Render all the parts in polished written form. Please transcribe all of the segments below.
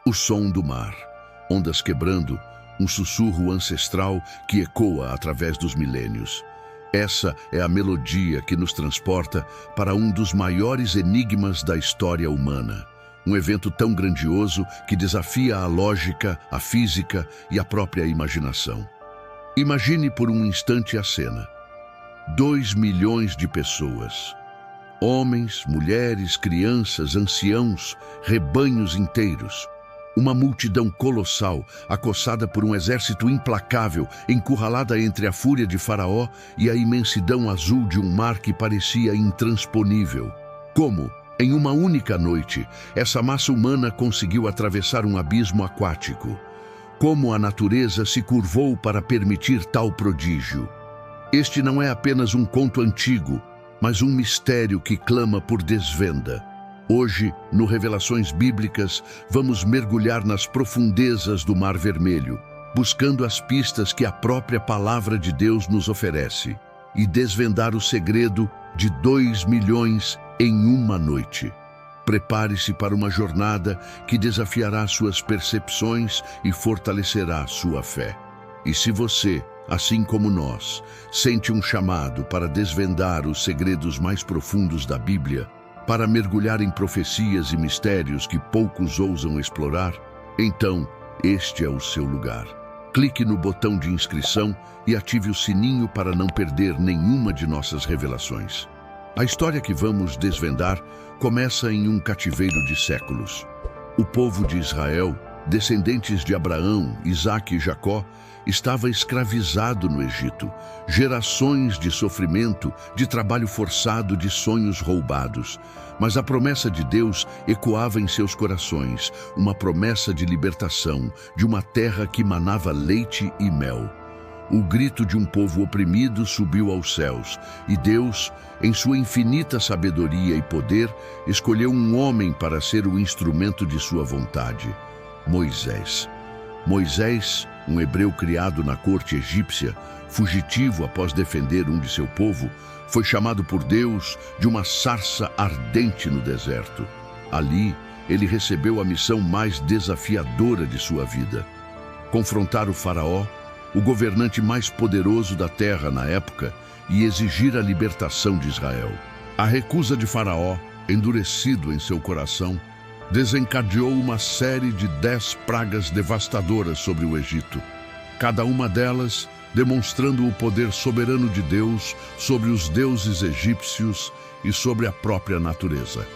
O som do mar, ondas quebrando, um sussurro ancestral que ecoa através dos milênios. Essa é a melodia que nos transporta para um dos maiores enigmas da história humana. Um evento tão grandioso que desafia a lógica, a física e a própria imaginação. Imagine por um instante a cena. 2 milhões de pessoas. Homens, mulheres, crianças, anciãos, rebanhos inteiros. Uma multidão colossal, acossada por um exército implacável, encurralada entre a fúria de Faraó e a imensidão azul de um mar que parecia intransponível. Como, em uma única noite, essa massa humana conseguiu atravessar um abismo aquático? Como a natureza se curvou para permitir tal prodígio? Este não é apenas um conto antigo, mas um mistério que clama por desvenda. Hoje, no Revelações Bíblicas, vamos mergulhar nas profundezas do Mar Vermelho, buscando as pistas que a própria Palavra de Deus nos oferece, e desvendar o segredo de 2 milhões em uma noite. Prepare-se para uma jornada que desafiará suas percepções e fortalecerá sua fé. E se você, assim como nós, sente um chamado para desvendar os segredos mais profundos da Bíblia, para mergulhar em profecias e mistérios que poucos ousam explorar, então este é o seu lugar. Clique no botão de inscrição e ative o sininho para não perder nenhuma de nossas revelações. A história que vamos desvendar começa em um cativeiro de séculos. O povo de Israel, descendentes de Abraão, Isaque e Jacó, estava escravizado no Egito. Gerações de sofrimento, de trabalho forçado, de sonhos roubados. Mas a promessa de Deus ecoava em seus corações, uma promessa de libertação, de uma terra que manava leite e mel. O grito de um povo oprimido subiu aos céus, e Deus, em sua infinita sabedoria e poder, escolheu um homem para ser o instrumento de sua vontade: Moisés. Moisés, um hebreu criado na corte egípcia, fugitivo após defender um de seu povo, foi chamado por Deus de uma sarça ardente no deserto. Ali, ele recebeu a missão mais desafiadora de sua vida: confrontar o Faraó, o governante mais poderoso da terra na época, e exigir a libertação de Israel. A recusa de Faraó, endurecido em seu coração, desencadeou uma série de 10 pragas devastadoras sobre o Egito, cada uma delas demonstrando o poder soberano de Deus sobre os deuses egípcios e sobre a própria natureza.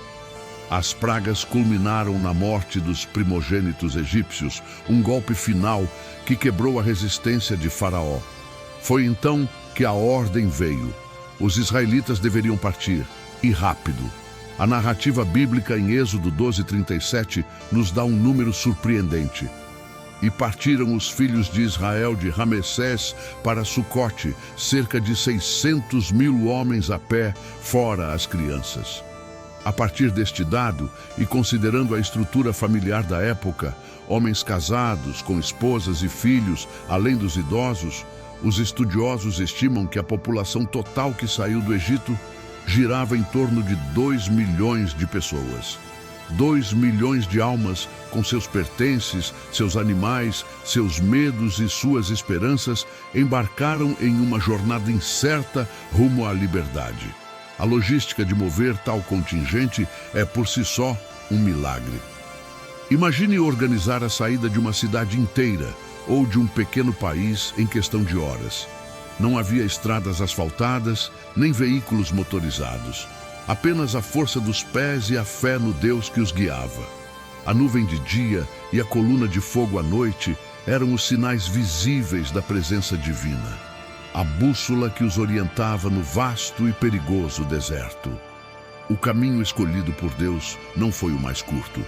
As pragas culminaram na morte dos primogênitos egípcios, um golpe final que quebrou a resistência de Faraó. Foi então que a ordem veio. Os israelitas deveriam partir, e rápido. A narrativa bíblica em Êxodo 12:37 nos dá um número surpreendente. E partiram os filhos de Israel de Ramessés para Sucote, cerca de 600.000 homens a pé, fora as crianças. A partir deste dado, e considerando a estrutura familiar da época, homens casados, com esposas e filhos, além dos idosos, os estudiosos estimam que a população total que saiu do Egito girava em torno de 2 milhões de pessoas. 2 milhões de almas com seus pertences, seus animais, seus medos e suas esperanças embarcaram em uma jornada incerta rumo à liberdade. A logística de mover tal contingente é por si só um milagre. Imagine organizar a saída de uma cidade inteira ou de um pequeno país em questão de horas. Não havia estradas asfaltadas, nem veículos motorizados. Apenas a força dos pés e a fé no Deus que os guiava. A nuvem de dia e a coluna de fogo à noite eram os sinais visíveis da presença divina. A bússola que os orientava no vasto e perigoso deserto. O caminho escolhido por Deus não foi o mais curto.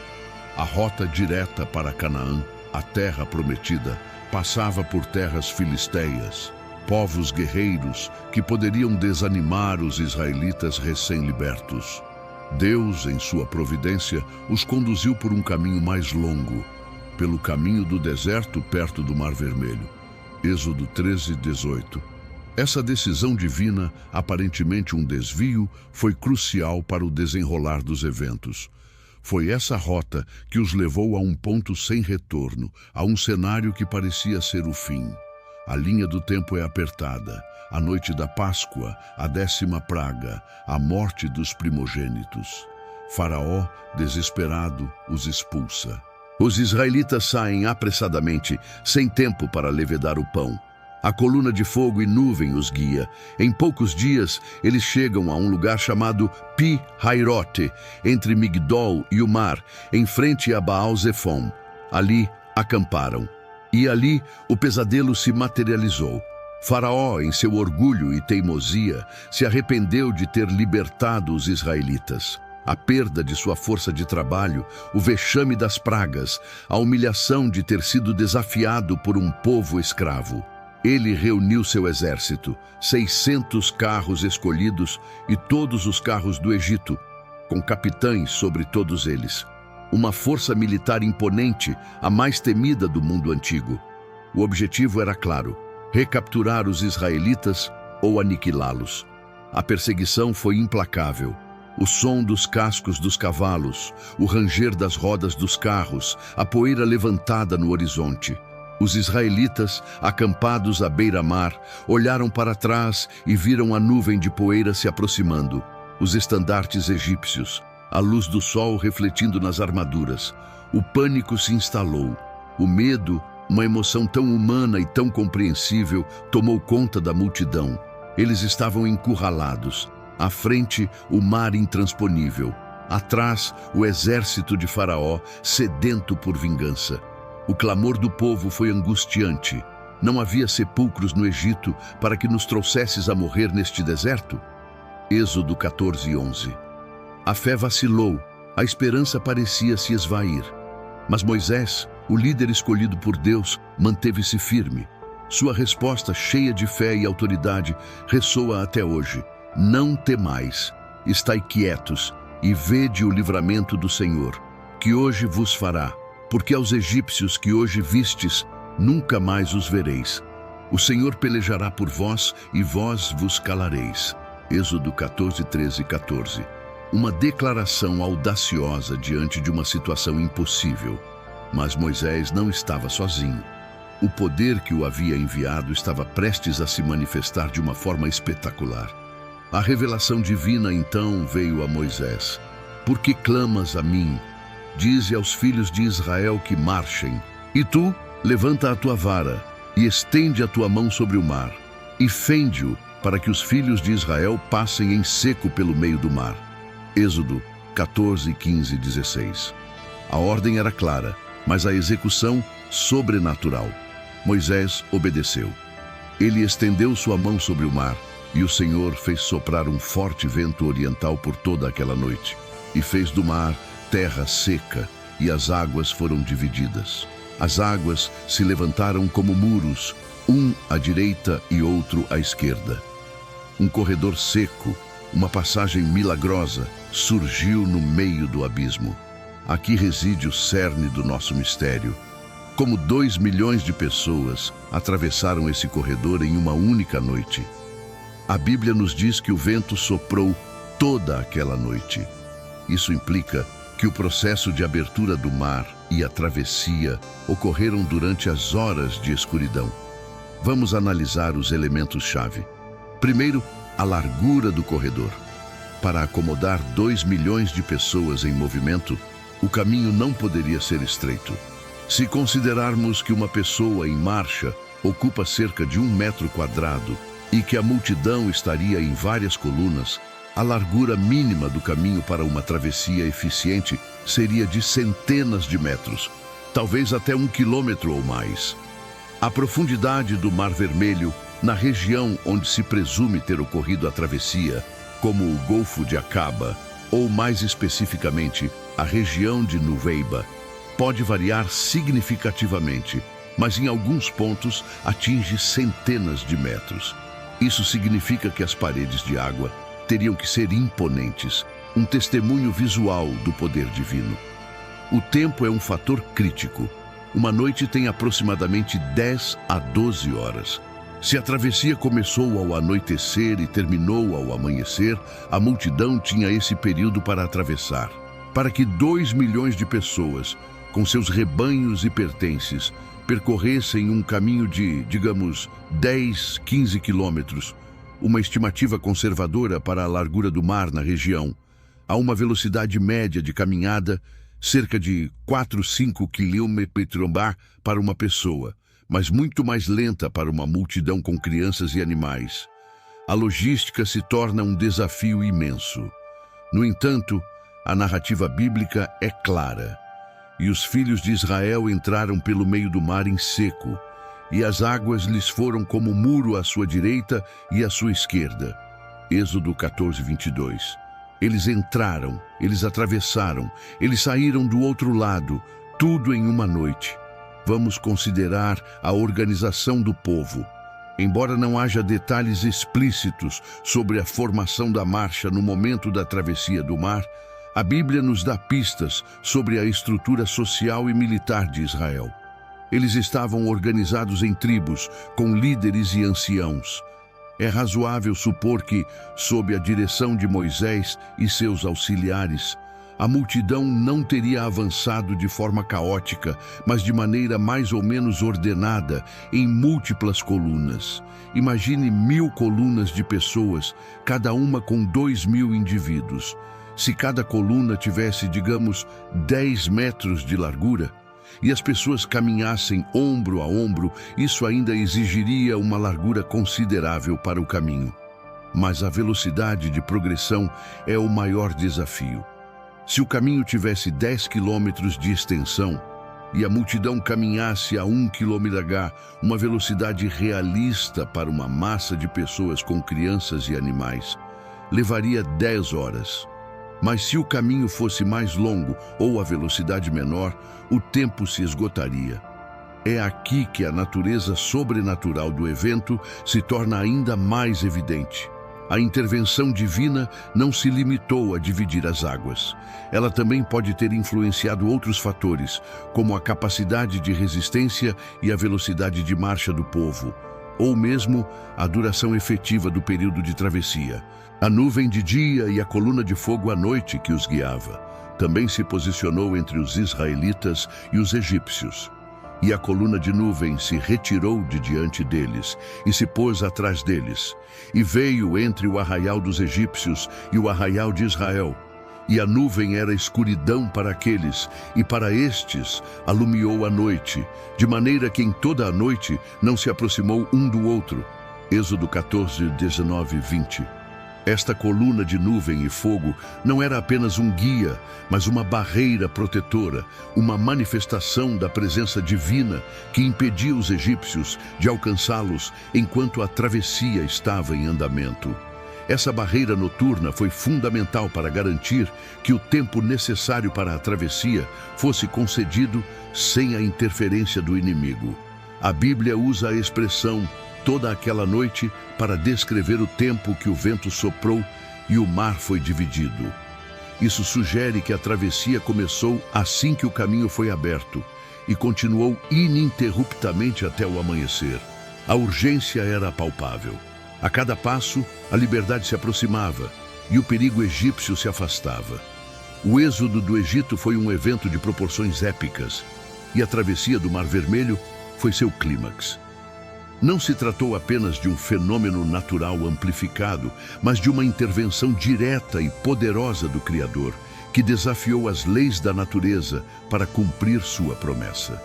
A rota direta para Canaã, a terra prometida, passava por terras filisteias, povos guerreiros que poderiam desanimar os israelitas recém-libertos. Deus, em sua providência, os conduziu por um caminho mais longo, pelo caminho do deserto perto do Mar Vermelho. Êxodo 13:18. Essa decisão divina, aparentemente um desvio, foi crucial para o desenrolar dos eventos. Foi essa rota que os levou a um ponto sem retorno, a um cenário que parecia ser o fim. A linha do tempo é apertada. A noite da Páscoa, a 10ª praga, a morte dos primogênitos. Faraó, desesperado, os expulsa. Os israelitas saem apressadamente, sem tempo para levedar o pão. A coluna de fogo e nuvem os guia. Em poucos dias, eles chegam a um lugar chamado Pi-Hairote, entre Migdol e o mar, em frente a Baal-Zefon. Ali, acamparam. E ali, o pesadelo se materializou. Faraó, em seu orgulho e teimosia, se arrependeu de ter libertado os israelitas. A perda de sua força de trabalho, o vexame das pragas, a humilhação de ter sido desafiado por um povo escravo. Ele reuniu seu exército, 600 carros escolhidos e todos os carros do Egito, com capitães sobre todos eles. Uma força militar imponente, a mais temida do mundo antigo. O objetivo era claro: recapturar os israelitas ou aniquilá-los. A perseguição foi implacável. O som dos cascos dos cavalos, o ranger das rodas dos carros, a poeira levantada no horizonte. Os israelitas, acampados à beira-mar, olharam para trás e viram a nuvem de poeira se aproximando. Os estandartes egípcios, a luz do sol refletindo nas armaduras. O pânico se instalou. O medo, uma emoção tão humana e tão compreensível, tomou conta da multidão. Eles estavam encurralados. À frente, o mar intransponível. Atrás, o exército de Faraó, sedento por vingança. O clamor do povo foi angustiante. Não havia sepulcros no Egito para que nos trouxesses a morrer neste deserto? Êxodo 14:11. A fé vacilou, a esperança parecia se esvair. Mas Moisés, o líder escolhido por Deus, manteve-se firme. Sua resposta, cheia de fé e autoridade, ressoa até hoje. Não temais, estai quietos e vede o livramento do Senhor, que hoje vos fará. Porque aos egípcios que hoje vistes, nunca mais os vereis. O Senhor pelejará por vós e vós vos calareis. Êxodo 14:13-14. Uma declaração audaciosa diante de uma situação impossível. Mas Moisés não estava sozinho. O poder que o havia enviado estava prestes a se manifestar de uma forma espetacular. A revelação divina então veio a Moisés. Por que clamas a mim? Dize aos filhos de Israel que marchem. E tu, levanta a tua vara e estende a tua mão sobre o mar e fende-o para que os filhos de Israel passem em seco pelo meio do mar. Êxodo 14:15-16. A ordem era clara, mas a execução sobrenatural. Moisés obedeceu. Ele estendeu sua mão sobre o mar e o Senhor fez soprar um forte vento oriental por toda aquela noite e fez do mar terra seca, e as águas foram divididas. As águas se levantaram como muros, um à direita e outro à esquerda. Um corredor seco, uma passagem milagrosa, surgiu no meio do abismo. Aqui reside o cerne do nosso mistério. Como 2 milhões de pessoas atravessaram esse corredor em uma única noite. A Bíblia nos diz que o vento soprou toda aquela noite. Isso implica que o processo de abertura do mar e a travessia ocorreram durante as horas de escuridão. Vamos analisar os elementos-chave. Primeiro, a largura do corredor. Para acomodar 2 milhões de pessoas em movimento, o caminho não poderia ser estreito. Se considerarmos que uma pessoa em marcha ocupa cerca de 1 metro quadrado e que a multidão estaria em várias colunas, a largura mínima do caminho para uma travessia eficiente seria de centenas de metros, talvez até 1 quilômetro ou mais. A profundidade do Mar Vermelho, na região onde se presume ter ocorrido a travessia, como o Golfo de Acaba, ou mais especificamente, a região de Nuveiba, pode variar significativamente, mas em alguns pontos atinge centenas de metros. Isso significa que as paredes de água teriam que ser imponentes, um testemunho visual do poder divino. O tempo é um fator crítico. Uma noite tem aproximadamente 10 a 12 horas. Se a travessia começou ao anoitecer e terminou ao amanhecer, a multidão tinha esse período para atravessar. para que 2 milhões de pessoas, com seus rebanhos e pertences, percorressem um caminho de, digamos, 10, 15 quilômetros, uma estimativa conservadora para a largura do mar na região, a uma velocidade média de caminhada, cerca de 4, 5 km/h para uma pessoa, mas muito mais lenta para uma multidão com crianças e animais. A logística se torna um desafio imenso. No entanto, a narrativa bíblica é clara. E os filhos de Israel entraram pelo meio do mar em seco, e as águas lhes foram como muro à sua direita e à sua esquerda. Êxodo 14, 22. Eles entraram, eles atravessaram, eles saíram do outro lado, tudo em uma noite. Vamos considerar a organização do povo. Embora não haja detalhes explícitos sobre a formação da marcha no momento da travessia do mar, a Bíblia nos dá pistas sobre a estrutura social e militar de Israel. Eles estavam organizados em tribos, com líderes e anciãos. É razoável supor que, sob a direção de Moisés e seus auxiliares, a multidão não teria avançado de forma caótica, mas de maneira mais ou menos ordenada, em múltiplas colunas. Imagine 1.000 colunas de pessoas, cada uma com 2.000 indivíduos. Se cada coluna tivesse, digamos, 10 metros de largura, e as pessoas caminhassem ombro a ombro, isso ainda exigiria uma largura considerável para o caminho. Mas a velocidade de progressão é o maior desafio. Se o caminho tivesse 10 quilômetros de extensão e a multidão caminhasse a 1 km/h, uma velocidade realista para uma massa de pessoas com crianças e animais, levaria 10 horas. Mas se o caminho fosse mais longo ou a velocidade menor, o tempo se esgotaria. É aqui que a natureza sobrenatural do evento se torna ainda mais evidente. A intervenção divina não se limitou a dividir as águas. Ela também pode ter influenciado outros fatores, como a capacidade de resistência e a velocidade de marcha do povo, ou mesmo a duração efetiva do período de travessia. A nuvem de dia e a coluna de fogo à noite que os guiava também se posicionou entre os israelitas e os egípcios. E a coluna de nuvem se retirou de diante deles e se pôs atrás deles, e veio entre o arraial dos egípcios e o arraial de Israel. E a nuvem era escuridão para aqueles, e para estes alumiou a noite, de maneira que em toda a noite não se aproximou um do outro. Êxodo 14, 19 e 20. Esta coluna de nuvem e fogo não era apenas um guia, mas uma barreira protetora, uma manifestação da presença divina que impedia os egípcios de alcançá-los enquanto a travessia estava em andamento. Essa barreira noturna foi fundamental para garantir que o tempo necessário para a travessia fosse concedido sem a interferência do inimigo. A Bíblia usa a expressão toda aquela noite para descrever o tempo que o vento soprou e o mar foi dividido. Isso sugere que a travessia começou assim que o caminho foi aberto e continuou ininterruptamente até o amanhecer. A urgência era palpável. A cada passo, a liberdade se aproximava e o perigo egípcio se afastava. O êxodo do Egito foi um evento de proporções épicas e a travessia do Mar Vermelho foi seu clímax. Não se tratou apenas de um fenômeno natural amplificado, mas de uma intervenção direta e poderosa do Criador, que desafiou as leis da natureza para cumprir sua promessa.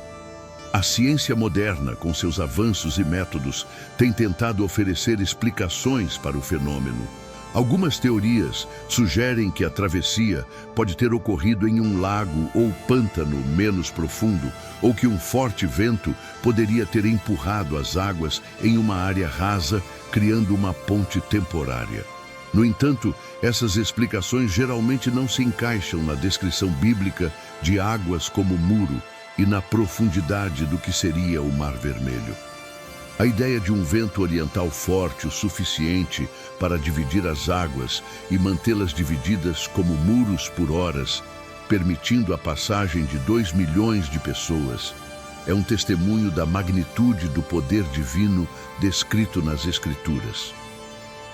A ciência moderna, com seus avanços e métodos, tem tentado oferecer explicações para o fenômeno. Algumas teorias sugerem que a travessia pode ter ocorrido em um lago ou pântano menos profundo, ou que um forte vento poderia ter empurrado as águas em uma área rasa, criando uma ponte temporária. No entanto, essas explicações geralmente não se encaixam na descrição bíblica de águas como muro e na profundidade do que seria o Mar Vermelho. A ideia de um vento oriental forte o suficiente para dividir as águas e mantê-las divididas como muros por horas, permitindo a passagem de 2 milhões de pessoas, é um testemunho da magnitude do poder divino descrito nas Escrituras.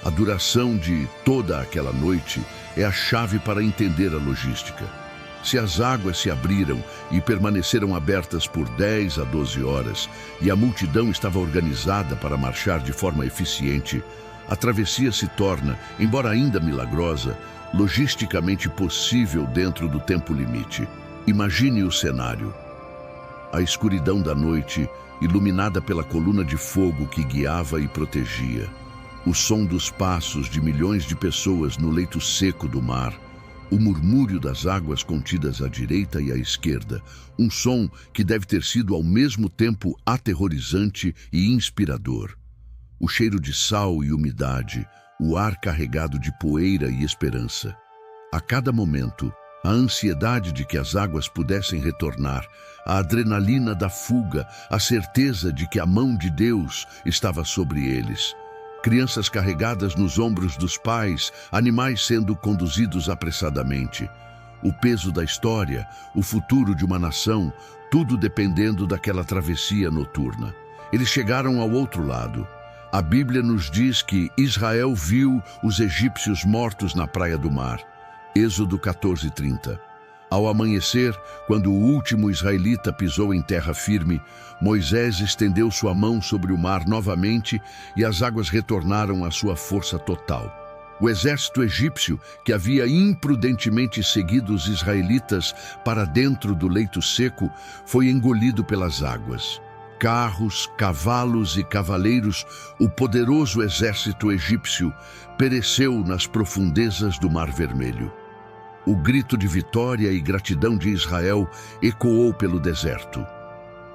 A duração de toda aquela noite é a chave para entender a logística. Se as águas se abriram e permaneceram abertas por 10 a 12 horas, e a multidão estava organizada para marchar de forma eficiente, a travessia se torna, embora ainda milagrosa, logisticamente possível dentro do tempo limite. Imagine o cenário. A escuridão da noite, iluminada pela coluna de fogo que guiava e protegia. O som dos passos de milhões de pessoas no leito seco do mar. O murmúrio das águas contidas à direita e à esquerda. Um som que deve ter sido ao mesmo tempo aterrorizante e inspirador. O cheiro de sal e umidade, o ar carregado de poeira e esperança. A cada momento, a ansiedade de que as águas pudessem retornar, a adrenalina da fuga, a certeza de que a mão de Deus estava sobre eles. Crianças carregadas nos ombros dos pais, animais sendo conduzidos apressadamente. O peso da história, o futuro de uma nação, tudo dependendo daquela travessia noturna. Eles chegaram ao outro lado. A Bíblia nos diz que Israel viu os egípcios mortos na praia do mar. Êxodo 14:30. Ao amanhecer, quando o último israelita pisou em terra firme, Moisés estendeu sua mão sobre o mar novamente e as águas retornaram à sua força total. O exército egípcio, que havia imprudentemente seguido os israelitas para dentro do leito seco, foi engolido pelas águas. Carros, cavalos e cavaleiros, o poderoso exército egípcio pereceu nas profundezas do Mar Vermelho. O grito de vitória e gratidão de Israel ecoou pelo deserto.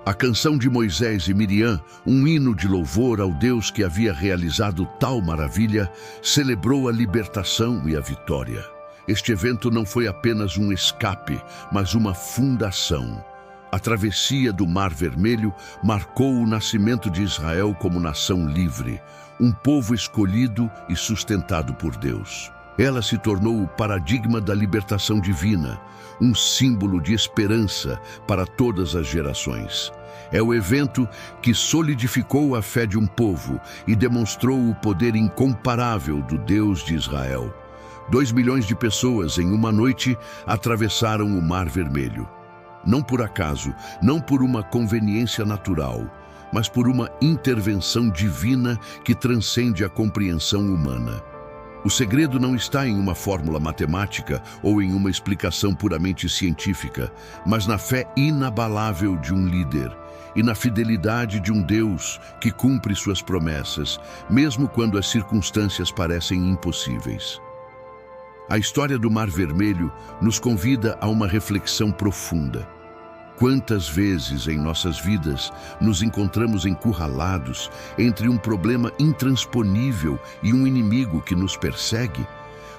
A canção de Moisés e Miriam, um hino de louvor ao Deus que havia realizado tal maravilha, celebrou a libertação e a vitória. Este evento não foi apenas um escape, mas uma fundação. A travessia do Mar Vermelho marcou o nascimento de Israel como nação livre, um povo escolhido e sustentado por Deus. Ela se tornou o paradigma da libertação divina, um símbolo de esperança para todas as gerações. É o evento que solidificou a fé de um povo e demonstrou o poder incomparável do Deus de Israel. 2 milhões de pessoas em uma noite atravessaram o Mar Vermelho. Não por acaso, não por uma conveniência natural, mas por uma intervenção divina que transcende a compreensão humana. O segredo não está em uma fórmula matemática ou em uma explicação puramente científica, mas na fé inabalável de um líder e na fidelidade de um Deus que cumpre suas promessas, mesmo quando as circunstâncias parecem impossíveis. A história do Mar Vermelho nos convida a uma reflexão profunda. Quantas vezes em nossas vidas nos encontramos encurralados entre um problema intransponível e um inimigo que nos persegue?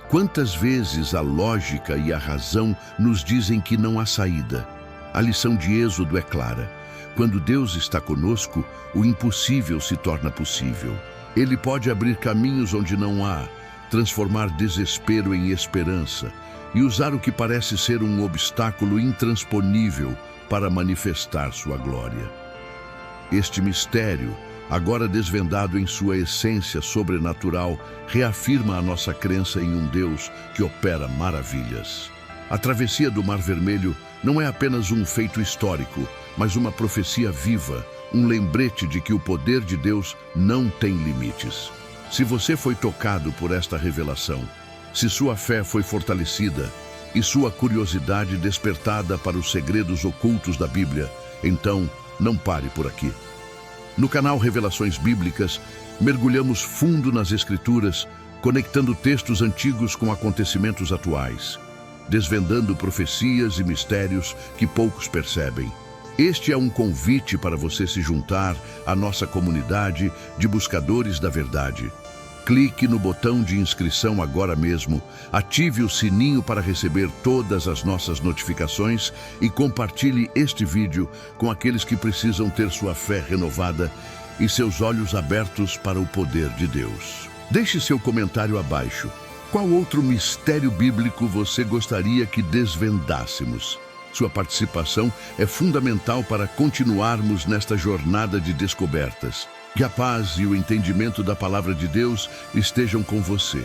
Quantas vezes a lógica e a razão nos dizem que não há saída? A lição de Êxodo é clara. Quando Deus está conosco, o impossível se torna possível. Ele pode abrir caminhos onde não há, transformar desespero em esperança e usar o que parece ser um obstáculo intransponível para manifestar sua glória. Este mistério, agora desvendado em sua essência sobrenatural, reafirma a nossa crença em um Deus que opera maravilhas. A travessia do Mar Vermelho não é apenas um feito histórico, mas uma profecia viva, um lembrete de que o poder de Deus não tem limites. Se você foi tocado por esta revelação, se sua fé foi fortalecida e sua curiosidade despertada para os segredos ocultos da Bíblia, então não pare por aqui. No canal Revelações Bíblicas, mergulhamos fundo nas Escrituras, conectando textos antigos com acontecimentos atuais, desvendando profecias e mistérios que poucos percebem. Este é um convite para você se juntar à nossa comunidade de buscadores da verdade. Clique no botão de inscrição agora mesmo, ative o sininho para receber todas as nossas notificações e compartilhe este vídeo com aqueles que precisam ter sua fé renovada e seus olhos abertos para o poder de Deus. Deixe seu comentário abaixo. Qual outro mistério bíblico você gostaria que desvendássemos? Sua participação é fundamental para continuarmos nesta jornada de descobertas. Que a paz e o entendimento da palavra de Deus estejam com você.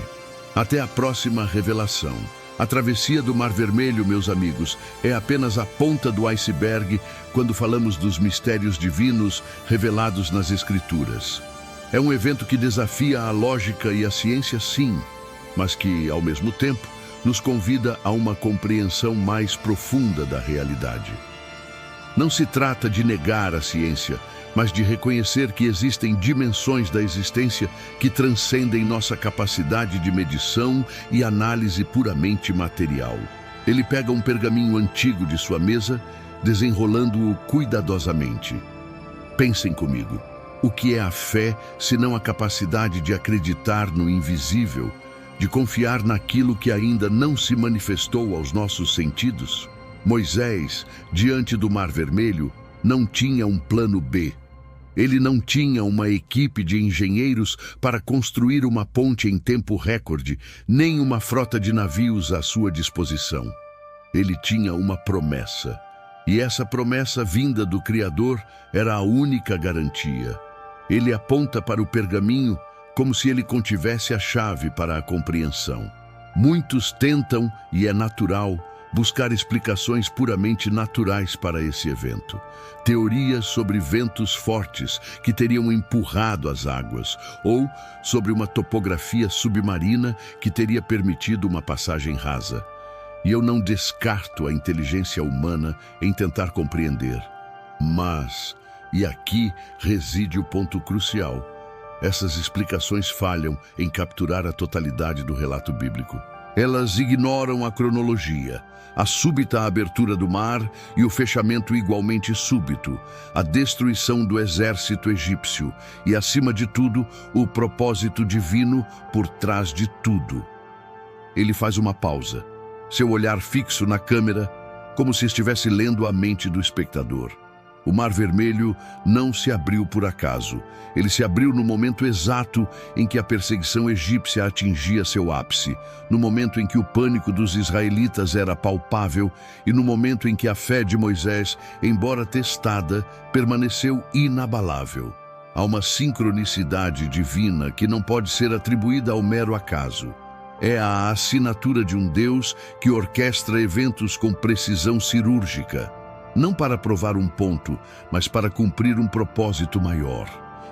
Até a próxima revelação. A travessia do Mar Vermelho, meus amigos, é apenas a ponta do iceberg quando falamos dos mistérios divinos revelados nas Escrituras. É um evento que desafia a lógica e a ciência, sim, mas que, ao mesmo tempo, nos convida a uma compreensão mais profunda da realidade. Não se trata de negar a ciência, mas de reconhecer que existem dimensões da existência que transcendem nossa capacidade de medição e análise puramente material. Ele pega um pergaminho antigo de sua mesa, desenrolando-o cuidadosamente. Pensem comigo, o que é a fé senão a capacidade de acreditar no invisível, de confiar naquilo que ainda não se manifestou aos nossos sentidos? Moisés, diante do Mar Vermelho, não tinha um plano B. Ele não tinha uma equipe de engenheiros para construir uma ponte em tempo recorde, nem uma frota de navios à sua disposição. Ele tinha uma promessa, e essa promessa vinda do Criador era a única garantia. Ele aponta para o pergaminho como se ele contivesse a chave para a compreensão. Muitos tentam, e é natural, buscar explicações puramente naturais para esse evento. Teorias sobre ventos fortes que teriam empurrado as águas, ou sobre uma topografia submarina que teria permitido uma passagem rasa. E eu não descarto a inteligência humana em tentar compreender. Mas, e aqui reside o ponto crucial, essas explicações falham em capturar a totalidade do relato bíblico. Elas ignoram a cronologia, a súbita abertura do mar e o fechamento igualmente súbito, a destruição do exército egípcio e, acima de tudo, o propósito divino por trás de tudo. Ele faz uma pausa, seu olhar fixo na câmera, como se estivesse lendo a mente do espectador. O Mar Vermelho não se abriu por acaso. Ele se abriu no momento exato em que a perseguição egípcia atingia seu ápice, no momento em que o pânico dos israelitas era palpável e no momento em que a fé de Moisés, embora testada, permaneceu inabalável. Há uma sincronicidade divina que não pode ser atribuída ao mero acaso. É a assinatura de um Deus que orquestra eventos com precisão cirúrgica. Não para provar um ponto, mas para cumprir um propósito maior.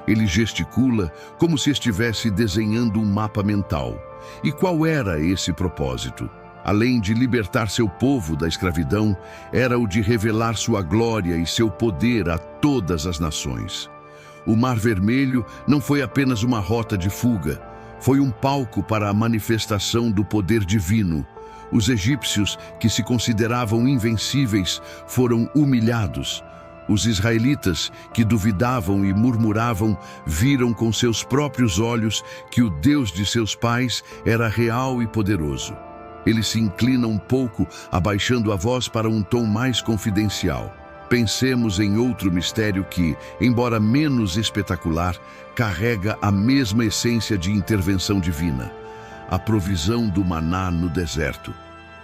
Ele gesticula como se estivesse desenhando um mapa mental. E qual era esse propósito? Além de libertar seu povo da escravidão, era o de revelar sua glória e seu poder a todas as nações. O Mar Vermelho não foi apenas uma rota de fuga, foi um palco para a manifestação do poder divino. Os egípcios, que se consideravam invencíveis, foram humilhados. Os israelitas, que duvidavam e murmuravam, viram com seus próprios olhos que o Deus de seus pais era real e poderoso. Eles se inclinam um pouco, abaixando a voz para um tom mais confidencial. Pensemos em outro mistério que, embora menos espetacular, carrega a mesma essência de intervenção divina. A provisão do maná no deserto.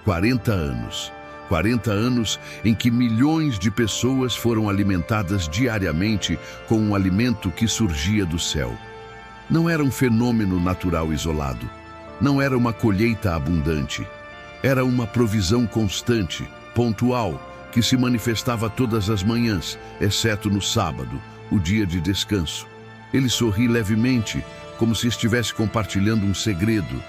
40 anos. 40 anos em que milhões de pessoas foram alimentadas diariamente com um alimento que surgia do céu. Não era um fenômeno natural isolado. Não era uma colheita abundante. Era uma provisão constante, pontual, que se manifestava todas as manhãs, exceto no sábado, o dia de descanso. Ele sorri levemente, como se estivesse compartilhando um segredo.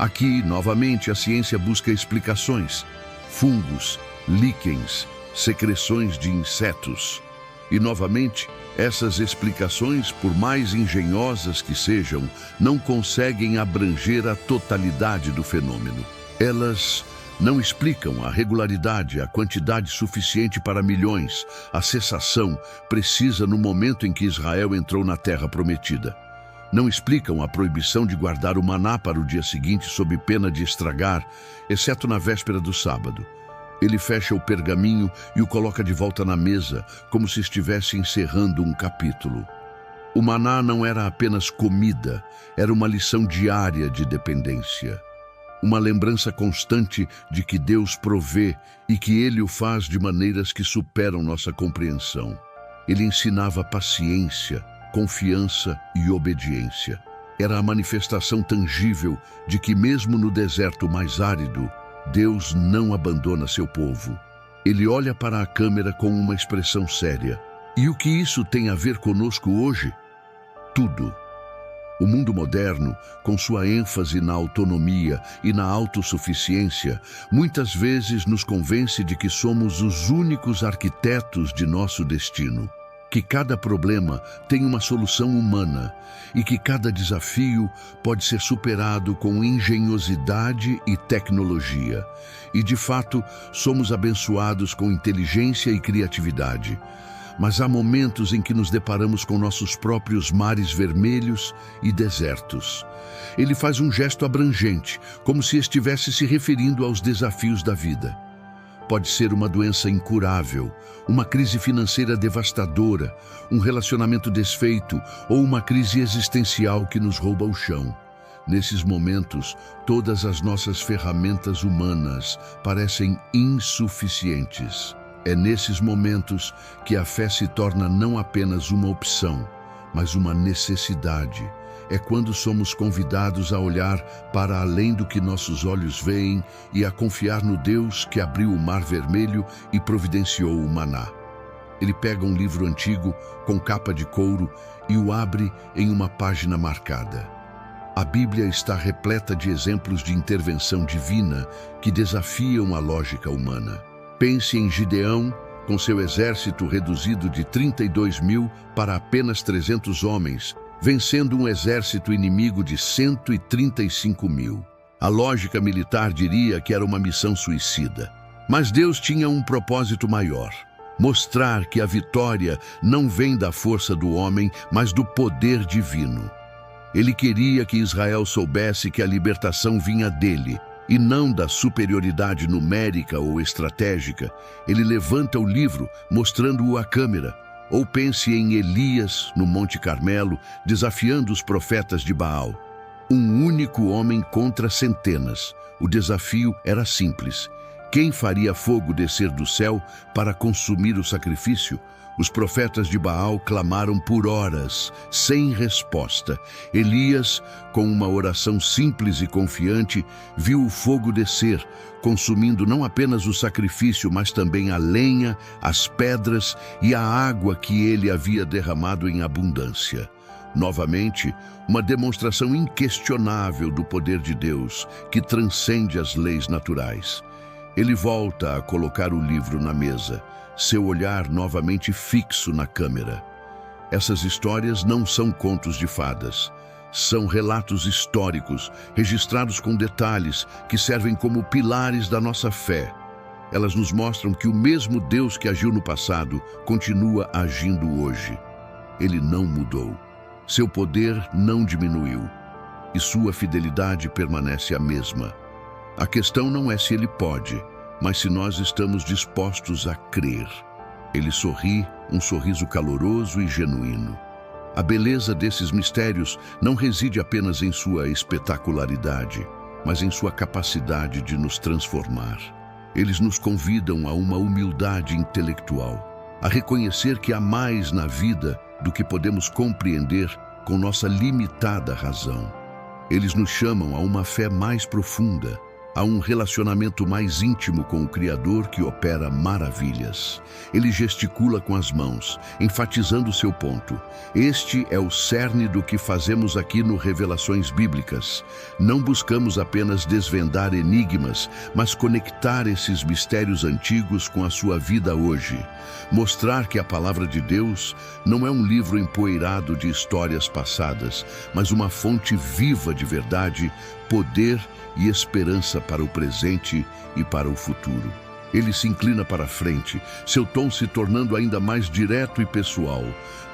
Aqui, novamente, a ciência busca explicações. Fungos, líquens, secreções de insetos. E, novamente, essas explicações, por mais engenhosas que sejam, não conseguem abranger a totalidade do fenômeno. Elas não explicam a regularidade, a quantidade suficiente para milhões, a cessação precisa no momento em que Israel entrou na Terra Prometida. Não explicam a proibição de guardar o maná para o dia seguinte sob pena de estragar, exceto na véspera do sábado. Ele fecha o pergaminho e o coloca de volta na mesa, como se estivesse encerrando um capítulo. O maná não era apenas comida, era uma lição diária de dependência. Uma lembrança constante de que Deus provê e que Ele o faz de maneiras que superam nossa compreensão. Ele ensinava paciência, confiança e obediência. Era a manifestação tangível de que mesmo no deserto mais árido, Deus não abandona seu povo. Ele olha para a câmera com uma expressão séria. E o que isso tem a ver conosco hoje? Tudo. O mundo moderno, com sua ênfase na autonomia e na autossuficiência, muitas vezes nos convence de que somos os únicos arquitetos de nosso destino, que cada problema tem uma solução humana e que cada desafio pode ser superado com engenhosidade e tecnologia. E, de fato, somos abençoados com inteligência e criatividade. Mas há momentos em que nos deparamos com nossos próprios mares vermelhos e desertos. Ele faz um gesto abrangente, como se estivesse se referindo aos desafios da vida. Pode ser uma doença incurável, uma crise financeira devastadora, um relacionamento desfeito ou uma crise existencial que nos rouba o chão. Nesses momentos, todas as nossas ferramentas humanas parecem insuficientes. É nesses momentos que a fé se torna não apenas uma opção, mas uma necessidade. É quando somos convidados a olhar para além do que nossos olhos veem e a confiar no Deus que abriu o Mar Vermelho e providenciou o maná. Ele pega um livro antigo com capa de couro e o abre em uma página marcada. A Bíblia está repleta de exemplos de intervenção divina que desafiam a lógica humana. Pense em Gideão, com seu exército reduzido de 32.000 para apenas 300 homens, vencendo um exército inimigo de 135.000. A lógica militar diria que era uma missão suicida. Mas Deus tinha um propósito maior: mostrar que a vitória não vem da força do homem, mas do poder divino. Ele queria que Israel soubesse que a libertação vinha dele, e não da superioridade numérica ou estratégica. Ele levanta o livro, mostrando-o à câmera. Ou pense em Elias, no Monte Carmelo, desafiando os profetas de Baal. Um único homem contra centenas. O desafio era simples. Quem faria fogo descer do céu para consumir o sacrifício? Os profetas de Baal clamaram por horas, sem resposta. Elias, com uma oração simples e confiante, viu o fogo descer, consumindo não apenas o sacrifício, mas também a lenha, as pedras e a água que ele havia derramado em abundância. Novamente, uma demonstração inquestionável do poder de Deus, que transcende as leis naturais. Ele volta a colocar o livro na mesa, seu olhar novamente fixo na câmera. Essas histórias não são contos de fadas. São relatos históricos, registrados com detalhes que servem como pilares da nossa fé. Elas nos mostram que o mesmo Deus que agiu no passado continua agindo hoje. Ele não mudou. Seu poder não diminuiu. E sua fidelidade permanece a mesma. A questão não é se ele pode, mas se nós estamos dispostos a crer. Ele sorri, um sorriso caloroso e genuíno. A beleza desses mistérios não reside apenas em sua espetacularidade, mas em sua capacidade de nos transformar. Eles nos convidam a uma humildade intelectual, a reconhecer que há mais na vida do que podemos compreender com nossa limitada razão. Eles nos chamam a uma fé mais profunda, a um relacionamento mais íntimo com o Criador que opera maravilhas. Ele gesticula com as mãos, enfatizando seu ponto. Este é o cerne do que fazemos aqui no Revelações Bíblicas. Não buscamos apenas desvendar enigmas, mas conectar esses mistérios antigos com a sua vida hoje. Mostrar que a Palavra de Deus não é um livro empoeirado de histórias passadas, mas uma fonte viva de verdade, poder e esperança para o presente e para o futuro. Ele se inclina para a frente, seu tom se tornando ainda mais direto e pessoal.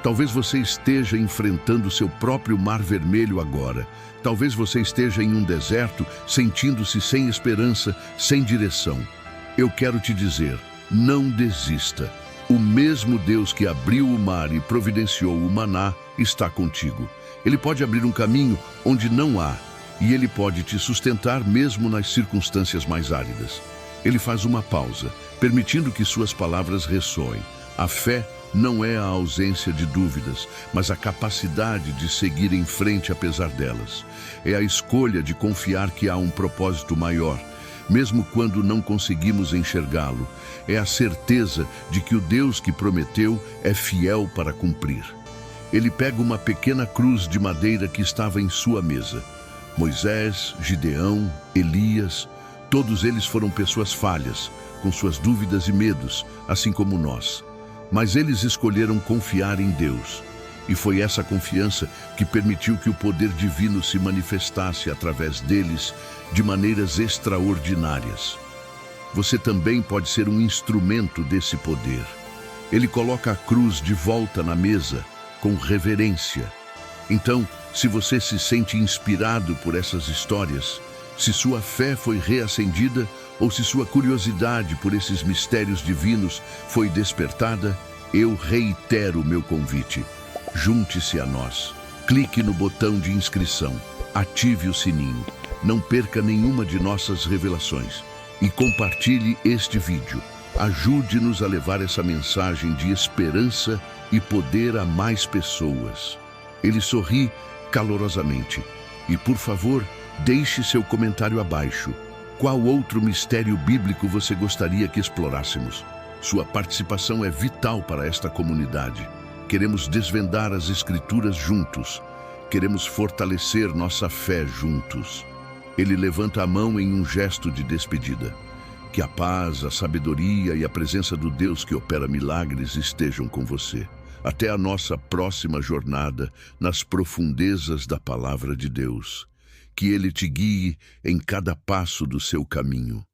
Talvez você esteja enfrentando seu próprio Mar Vermelho agora. Talvez você esteja em um deserto, sentindo-se sem esperança, sem direção. Eu quero te dizer, não desista. O mesmo Deus que abriu o mar e providenciou o maná está contigo. Ele pode abrir um caminho onde não há, e Ele pode te sustentar mesmo nas circunstâncias mais áridas. Ele faz uma pausa, permitindo que suas palavras ressoem. A fé não é a ausência de dúvidas, mas a capacidade de seguir em frente apesar delas. É a escolha de confiar que há um propósito maior, mesmo quando não conseguimos enxergá-lo. É a certeza de que o Deus que prometeu é fiel para cumprir. Ele pega uma pequena cruz de madeira que estava em sua mesa. Moisés, Gideão, Elias, todos eles foram pessoas falhas, com suas dúvidas e medos, assim como nós. Mas eles escolheram confiar em Deus. E foi essa confiança que permitiu que o poder divino se manifestasse através deles de maneiras extraordinárias. Você também pode ser um instrumento desse poder. Ele coloca a cruz de volta na mesa, com reverência. Então, se você se sente inspirado por essas histórias, se sua fé foi reacendida ou se sua curiosidade por esses mistérios divinos foi despertada, eu reitero meu convite. Junte-se a nós. Clique no botão de inscrição. Ative o sininho. Não perca nenhuma de nossas revelações. E compartilhe este vídeo. Ajude-nos a levar essa mensagem de esperança e poder a mais pessoas. Ele sorri calorosamente. E, por favor, deixe seu comentário abaixo. Qual outro mistério bíblico você gostaria que explorássemos? Sua participação é vital para esta comunidade. Queremos desvendar as Escrituras juntos. Queremos fortalecer nossa fé juntos. Ele levanta a mão em um gesto de despedida. Que a paz, a sabedoria e a presença do Deus que opera milagres estejam com você. Até a nossa próxima jornada nas profundezas da Palavra de Deus. Que Ele te guie em cada passo do seu caminho.